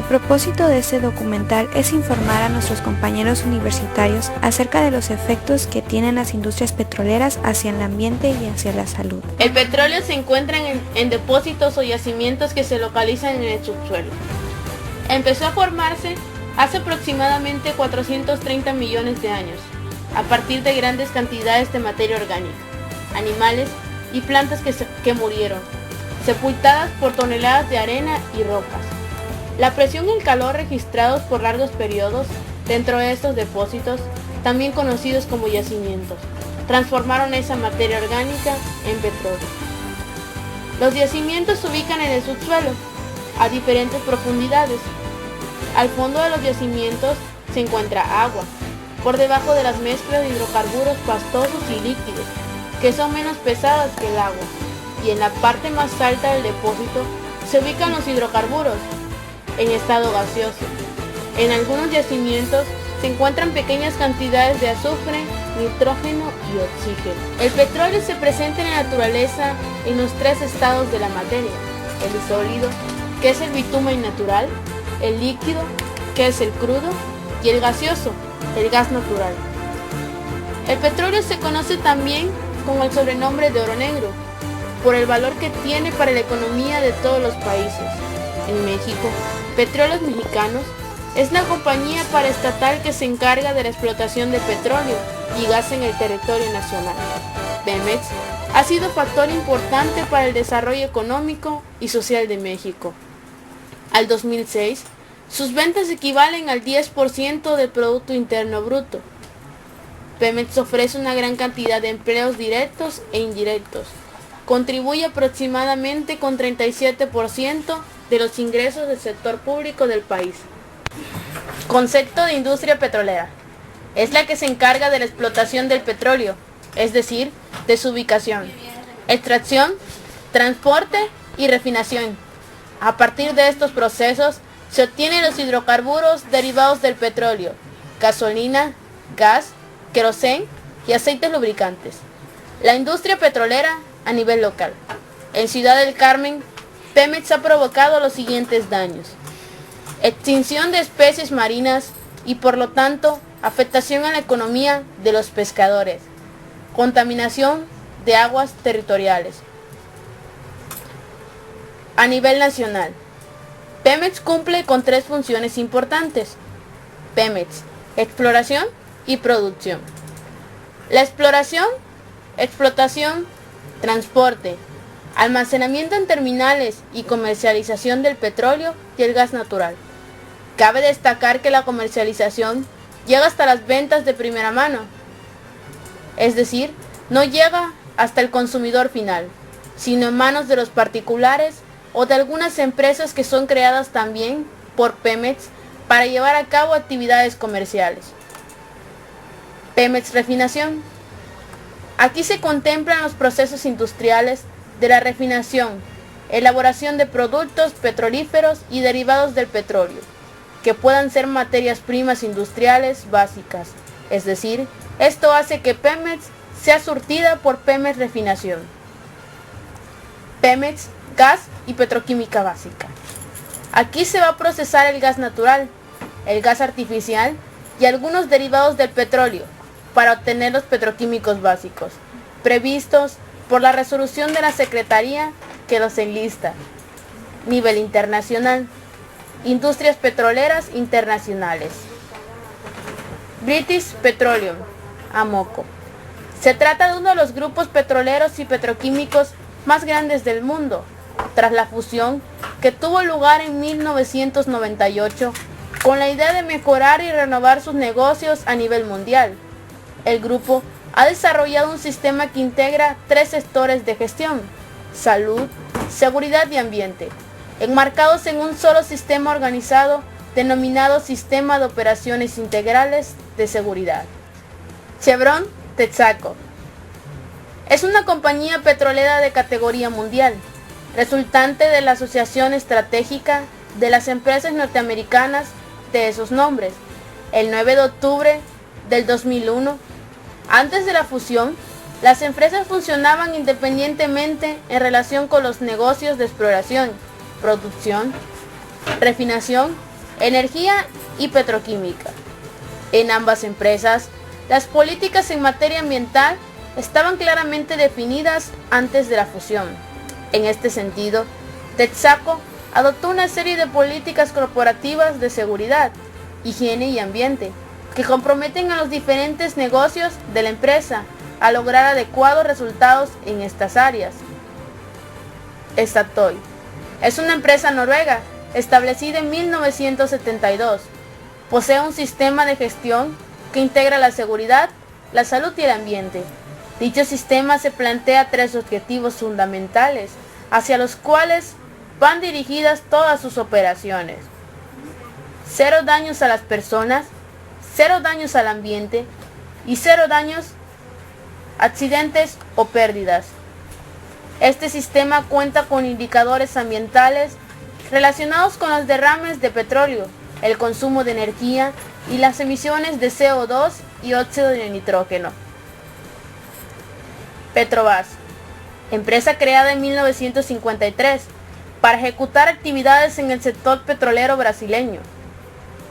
propósito de este documental es informar a nuestros compañeros universitarios acerca de los efectos que tienen las industrias petroleras hacia el ambiente y hacia la salud. El petróleo se encuentra en depósitos o yacimientos que se localizan en el subsuelo. Empezó a formarse hace aproximadamente 430 millones de años, a partir de grandes cantidades de materia orgánica, animales y plantas que murieron, sepultadas por toneladas de arena y rocas. La presión y el calor registrados por largos periodos dentro de estos depósitos, también conocidos como yacimientos, transformaron esa materia orgánica en petróleo. Los yacimientos se ubican en el subsuelo, a diferentes profundidades. Al fondo de los yacimientos se encuentra agua, por debajo de las mezclas de hidrocarburos pastosos y líquidos, que son menos pesadas que el agua, y en la parte más alta del depósito se ubican los hidrocarburos, en estado gaseoso. En algunos yacimientos se encuentran pequeñas cantidades de azufre, nitrógeno y oxígeno. El petróleo se presenta en la naturaleza en los tres estados de la materia: el sólido, que es el bitumen natural; el líquido, que es el crudo; y el gaseoso, el gas natural. El petróleo se conoce también con el sobrenombre de oro negro, por el valor que tiene para la economía de todos los países. En México, Petróleos Mexicanos es la compañía paraestatal que se encarga de la explotación de petróleo y gas en el territorio nacional. Pemex ha sido factor importante para el desarrollo económico y social de México. Al 2006, sus ventas equivalen al 10% del Producto Interno Bruto. Pemex ofrece una gran cantidad de empleos directos e indirectos. Contribuye aproximadamente con 37% de los ingresos del sector público del país. Concepto de industria petrolera. Es la que se encarga de la explotación del petróleo, es decir, de su ubicación, extracción, transporte y refinación. A partir de estos procesos se obtienen los hidrocarburos derivados del petróleo, gasolina, gas, querosén y aceites lubricantes. La industria petrolera a nivel local. En Ciudad del Carmen, Pemex ha provocado los siguientes daños: extinción de especies marinas y por lo tanto afectación a la economía de los pescadores, contaminación de aguas territoriales. A nivel nacional, Pemex cumple con tres funciones importantes: Pemex, exploración y producción. La exploración, explotación, transporte, almacenamiento en terminales y comercialización del petróleo y el gas natural. Cabe destacar que la comercialización llega hasta las ventas de primera mano, es decir, no llega hasta el consumidor final, sino en manos de los particulares o de algunas empresas que son creadas también por Pemex para llevar a cabo actividades comerciales. Pemex Refinación. Aquí se contemplan los procesos industriales de la refinación, elaboración de productos petrolíferos y derivados del petróleo, que puedan ser materias primas industriales básicas, es decir, esto hace que Pemex sea surtida por Pemex Refinación. Pemex Gas y Petroquímica Básica. Aquí se va a procesar el gas natural, el gas artificial y algunos derivados del petróleo para obtener los petroquímicos básicos, previstos por la resolución de la Secretaría que los enlista. Nivel internacional. Industrias petroleras internacionales. British Petroleum, Amoco. Se trata de uno de los grupos petroleros y petroquímicos más grandes del mundo, tras la fusión que tuvo lugar en 1998 con la idea de mejorar y renovar sus negocios a nivel mundial. El grupo ha desarrollado un sistema que integra tres sectores de gestión: salud, seguridad y ambiente, enmarcados en un solo sistema organizado denominado Sistema de Operaciones Integrales de Seguridad. Chevron Texaco. Es una compañía petrolera de categoría mundial, resultante de la Asociación Estratégica de las Empresas Norteamericanas de esos nombres, el 9 de octubre del 2001. Antes de la fusión, las empresas funcionaban independientemente en relación con los negocios de exploración, producción, refinación energía y petroquímica. En ambas empresas, las políticas en materia ambiental estaban claramente definidas antes de la fusión. En este sentido, Texaco adoptó una serie de políticas corporativas de seguridad, higiene y ambiente, que comprometen a los diferentes negocios de la empresa a lograr adecuados resultados en estas áreas. Statoil es una empresa noruega establecida en 1972. Posee un sistema de gestión que integra la seguridad, la salud y el ambiente. Dicho sistema se plantea 3 objetivos fundamentales, hacia los cuales van dirigidas todas sus operaciones: 0 daños a las personas, 0 daños al ambiente y 0 daños, accidentes o pérdidas. Este sistema cuenta con indicadores ambientales relacionados con los derrames de petróleo, el consumo de energía y las emisiones de CO2 y óxido de nitrógeno. Petrobras, empresa creada en 1953 para ejecutar actividades en el sector petrolero brasileño.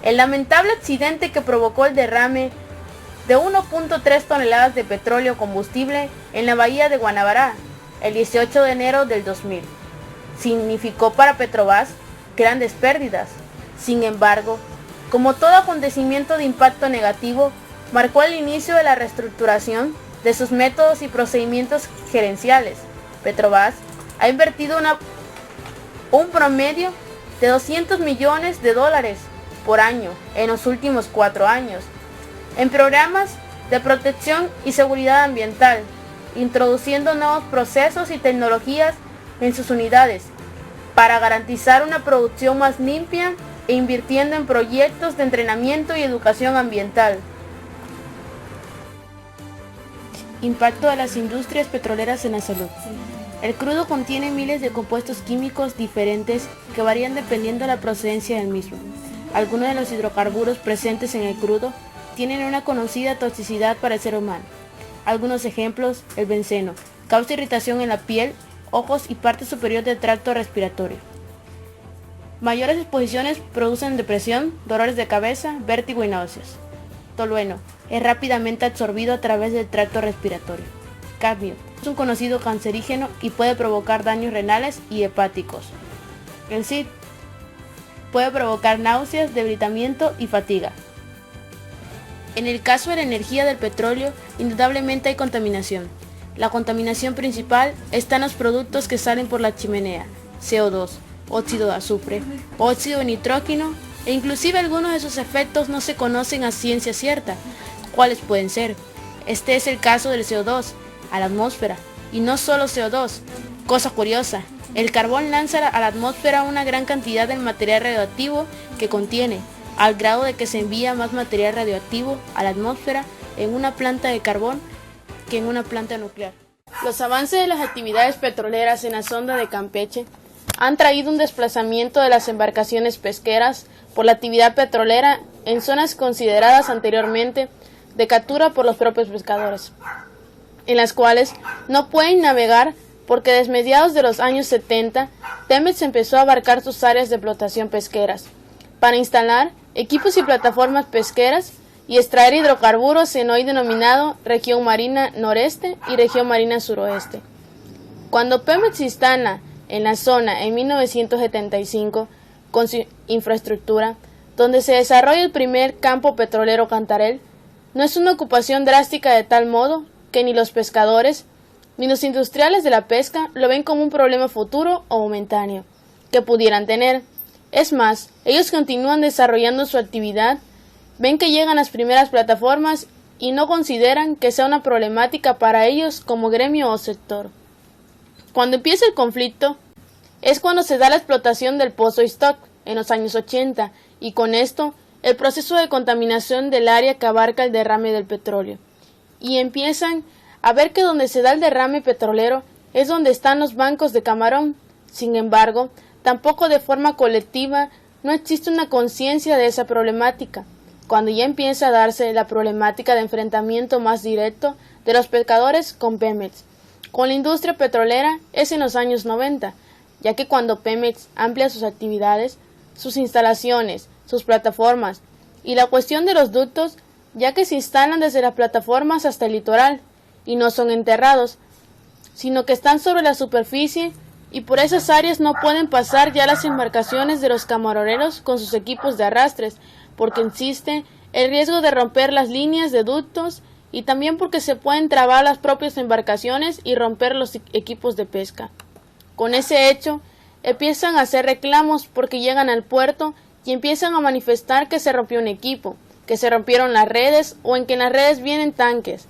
El lamentable accidente que provocó el derrame de 1.3 toneladas de petróleo combustible en la bahía de Guanabara el 18 de enero del 2000 significó para Petrobras grandes pérdidas. Sin embargo, como todo acontecimiento de impacto negativo, marcó el inicio de la reestructuración de sus métodos y procedimientos gerenciales. Petrobras ha invertido un promedio de $200 millones por año en los últimos 4 años en programas de protección y seguridad ambiental, introduciendo nuevos procesos y tecnologías en sus unidades para garantizar una producción más limpia e invirtiendo en proyectos de entrenamiento y educación ambiental. Impacto de las industrias petroleras en la salud. El crudo contiene miles de compuestos químicos diferentes que varían dependiendo de la procedencia del mismo. Algunos de los hidrocarburos presentes en el crudo tienen una conocida toxicidad para el ser humano. Algunos ejemplos: el benceno causa irritación en la piel, ojos y parte superior del tracto respiratorio. Mayores exposiciones producen depresión, dolores de cabeza, vértigo y náuseas. Tolueno es rápidamente absorbido a través del tracto respiratorio. Cadmio es un conocido cancerígeno y puede provocar daños renales y hepáticos. El SID puede provocar náuseas, debilitamiento y fatiga. En el caso de la energía del petróleo, indudablemente hay contaminación. La contaminación principal está en los productos que salen por la chimenea: CO2, óxido de azufre, óxido de nitrógeno, e inclusive algunos de sus efectos no se conocen a ciencia cierta. ¿Cuáles pueden ser? Este es el caso del CO2 a la atmósfera, y no solo CO2. Cosa curiosa, el carbón lanza a la atmósfera una gran cantidad del material radioactivo que contiene, al grado de que se envía más material radioactivo a la atmósfera en una planta de carbón que en una planta nuclear. Los avances de las actividades petroleras en la sonda de Campeche han traído un desplazamiento de las embarcaciones pesqueras por la actividad petrolera en zonas consideradas anteriormente de captura por los propios pescadores, en las cuales no pueden navegar porque desde mediados de los años 70, Pemex empezó a abarcar sus áreas de explotación pesqueras para instalar equipos y plataformas pesqueras y extraer hidrocarburos en hoy denominado Región Marina Noreste y Región Marina Suroeste. Cuando Pemex se instala en la zona en 1975 con su infraestructura, donde se desarrolla el primer campo petrolero Cantarell, no es una ocupación drástica de tal modo que ni los pescadores ni los industriales de la pesca lo ven como un problema futuro o momentáneo que pudieran tener. Es más, ellos continúan desarrollando su actividad, ven que llegan las primeras plataformas y no consideran que sea una problemática para ellos como gremio o sector. Cuando empieza el conflicto, es cuando se da la explotación del pozo Stock en los años 80 y con esto el proceso de contaminación del área que abarca el derrame del petróleo. Y empiezan a ver que donde se da el derrame petrolero es donde están los bancos de camarón. Sin embargo, tampoco de forma colectiva no existe una conciencia de esa problemática. Cuando ya empieza a darse la problemática de enfrentamiento más directo de los pescadores con Pemex, con la industria petrolera, es en los años 90, ya que cuando Pemex amplia sus actividades, sus instalaciones, sus plataformas, y la cuestión de los ductos, ya que se instalan desde las plataformas hasta el litoral, y no son enterrados, sino que están sobre la superficie, y por esas áreas no pueden pasar ya las embarcaciones de los camaroneros con sus equipos de arrastres, porque existe el riesgo de romper las líneas de ductos, y también porque se pueden trabar las propias embarcaciones y romper los equipos de pesca. Con ese hecho, empiezan a hacer reclamos porque llegan al puerto y empiezan a manifestar que se rompió un equipo, que se rompieron las redes o en que en las redes vienen tanques,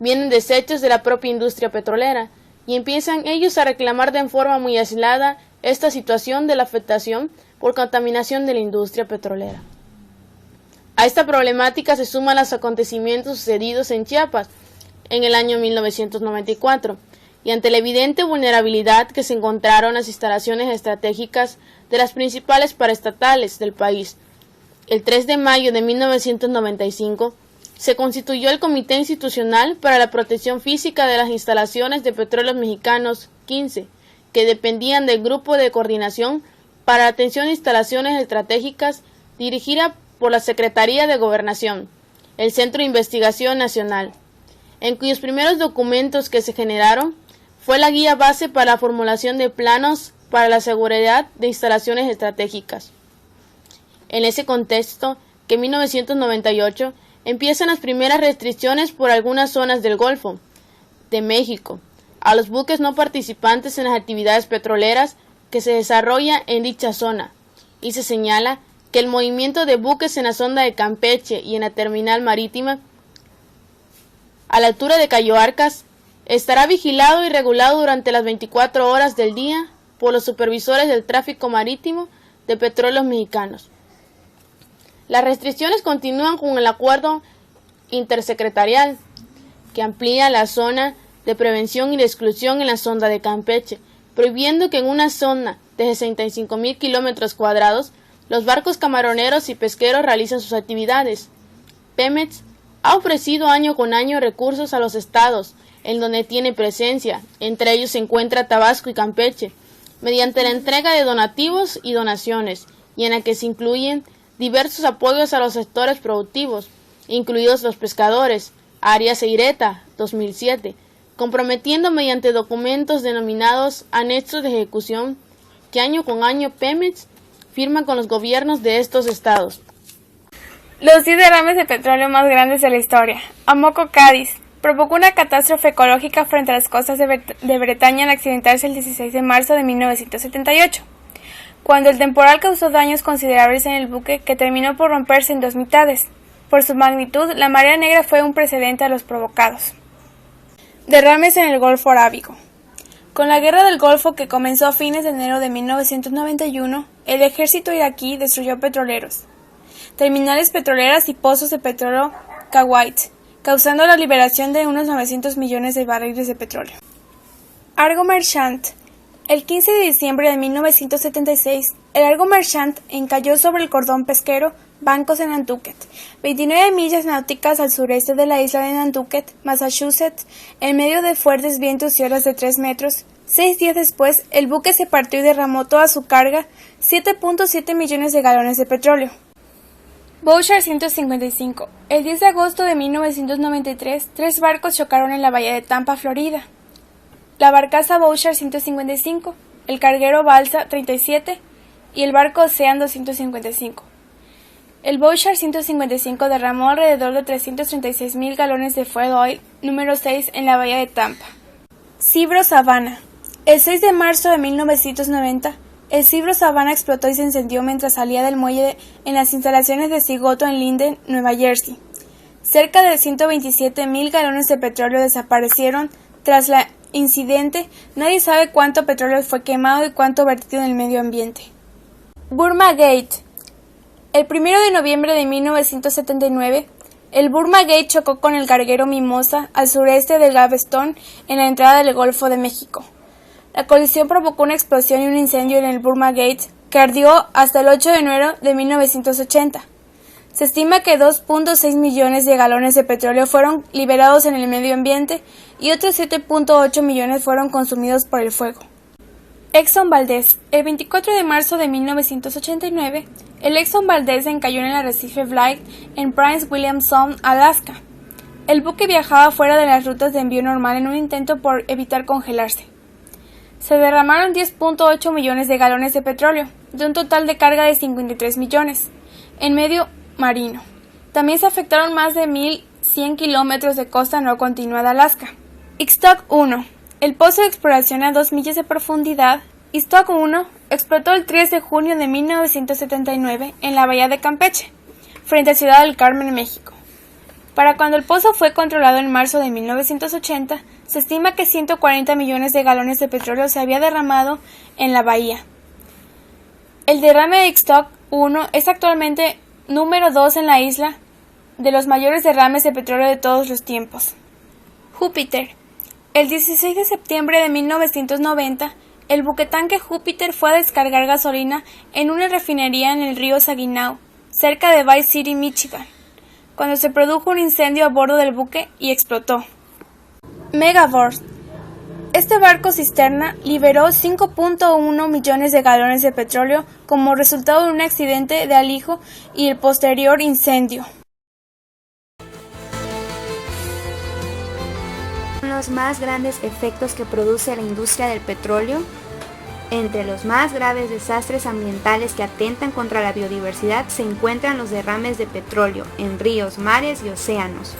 vienen desechos de la propia industria petrolera, y empiezan ellos a reclamar de forma muy aislada esta situación de la afectación por contaminación de la industria petrolera. A esta problemática se suman los acontecimientos sucedidos en Chiapas en el año 1994, y ante la evidente vulnerabilidad que se encontraron las instalaciones estratégicas de las principales paraestatales del país. El 3 de mayo de 1995 se constituyó el Comité Institucional para la Protección Física de las Instalaciones de Petróleos Mexicanos 15, que dependían del Grupo de Coordinación para la Atención de Instalaciones Estratégicas, dirigida por la Secretaría de Gobernación, el Centro de Investigación Nacional, en cuyos primeros documentos que se generaron fue la guía base para la formulación de planos para la seguridad de instalaciones estratégicas. En ese contexto, que en 1998 empiezan las primeras restricciones por algunas zonas del Golfo de México a los buques no participantes en las actividades petroleras que se desarrolla en dicha zona, y se señala que el movimiento de buques en la sonda de Campeche y en la terminal marítima a la altura de Cayo Arcas estará vigilado y regulado durante las 24 horas del día por los supervisores del tráfico marítimo de petróleos mexicanos. Las restricciones continúan con el acuerdo intersecretarial que amplía la zona de prevención y de exclusión en la sonda de Campeche, prohibiendo que en una zona de 65.000 kilómetros cuadrados los barcos camaroneros y pesqueros realicen sus actividades. Pemex ha ofrecido año con año recursos a los estados en donde tiene presencia, entre ellos se encuentra Tabasco y Campeche, mediante la entrega de donativos y donaciones, y en la que se incluyen diversos apoyos a los sectores productivos, incluidos los pescadores, Arias e Ireta, 2007, comprometiendo mediante documentos denominados anexos de ejecución que año con año Pemex firma con los gobiernos de estos estados. Los 10 derrames de petróleo más grandes de la historia. Amoco, Cádiz, provocó una catástrofe ecológica frente a las costas de Bretaña al accidentarse el 16 de marzo de 1978, cuando el temporal causó daños considerables en el buque que terminó por romperse en dos mitades. Por su magnitud, la marea negra fue un precedente a los provocados. Derrames en el Golfo Arábigo. Con la guerra del Golfo que comenzó a fines de enero de 1991, el ejército iraquí destruyó petroleros, terminales petroleras y pozos de petróleo Kuwait, causando la liberación de unos 900 millones de barriles de petróleo. Argo Merchant. El 15 de diciembre de 1976, el Argo Merchant encalló sobre el cordón pesquero Bancos en Nantucket, 29 millas náuticas al sureste de la isla de Nantucket, Massachusetts, en medio de fuertes vientos y olas de 3 metros. 6 días después, el buque se partió y derramó toda su carga, 7.7 millones de galones de petróleo. Bouchard 155. El 10 de agosto de 1993, 3 barcos chocaron en la bahía de Tampa, Florida. La barcaza Bouchard 155, el carguero Balsa 37 y el barco Ocean 255. El Bouchard 155 derramó alrededor de 336.000 galones de fuel oil número 6 en la bahía de Tampa. Cibro Savannah. El 6 de marzo de 1990, el Cibro Savannah explotó y se encendió mientras salía del muelle en las instalaciones de Sigoto en Linden, Nueva Jersey. Cerca de 127.000 galones de petróleo desaparecieron tras el incidente. Nadie sabe cuánto petróleo fue quemado y cuánto vertido en el medio ambiente. Burma Gate. El 1 de noviembre de 1979, el Burma Gate chocó con el carguero Mimosa al sureste del Galveston en la entrada del Golfo de México. La colisión provocó una explosión y un incendio en el Burma Gate que ardió hasta el 8 de enero de 1980. Se estima que 2.6 millones de galones de petróleo fueron liberados en el medio ambiente y otros 7.8 millones fueron consumidos por el fuego. Exxon Valdez. El 24 de marzo de 1989, el Exxon Valdez encalló en el arrecife Blythe en Prince William Sound, Alaska. El buque viajaba fuera de las rutas de envío normal en un intento por evitar congelarse. Se derramaron 10.8 millones de galones de petróleo, de un total de carga de 53 millones, en medio marino. También se afectaron más de 1.100 kilómetros de costa no continua de Alaska. Ixtoc 1. El pozo de exploración a 2 millas de profundidad, Ixtoc 1, explotó el 3 de junio de 1979 en la bahía de Campeche, frente a Ciudad del Carmen, México. Para cuando el pozo fue controlado en marzo de 1980, se estima que 140 millones de galones de petróleo se había derramado en la bahía. El derrame de Ixtoc 1 es actualmente número 2 en la isla de los mayores derrames de petróleo de todos los tiempos. Júpiter. El 16 de septiembre de 1990, el buquetanque Júpiter fue a descargar gasolina en una refinería en el río Saginaw, cerca de Bay City, Michigan, cuando se produjo un incendio a bordo del buque y explotó. Megaburst. Este barco cisterna liberó 5.1 millones de galones de petróleo como resultado de un accidente de alijo y el posterior incendio. Los más grandes efectos que produce la industria del petróleo. Entre los más graves desastres ambientales que atentan contra la biodiversidad se encuentran los derrames de petróleo en ríos, mares y océanos.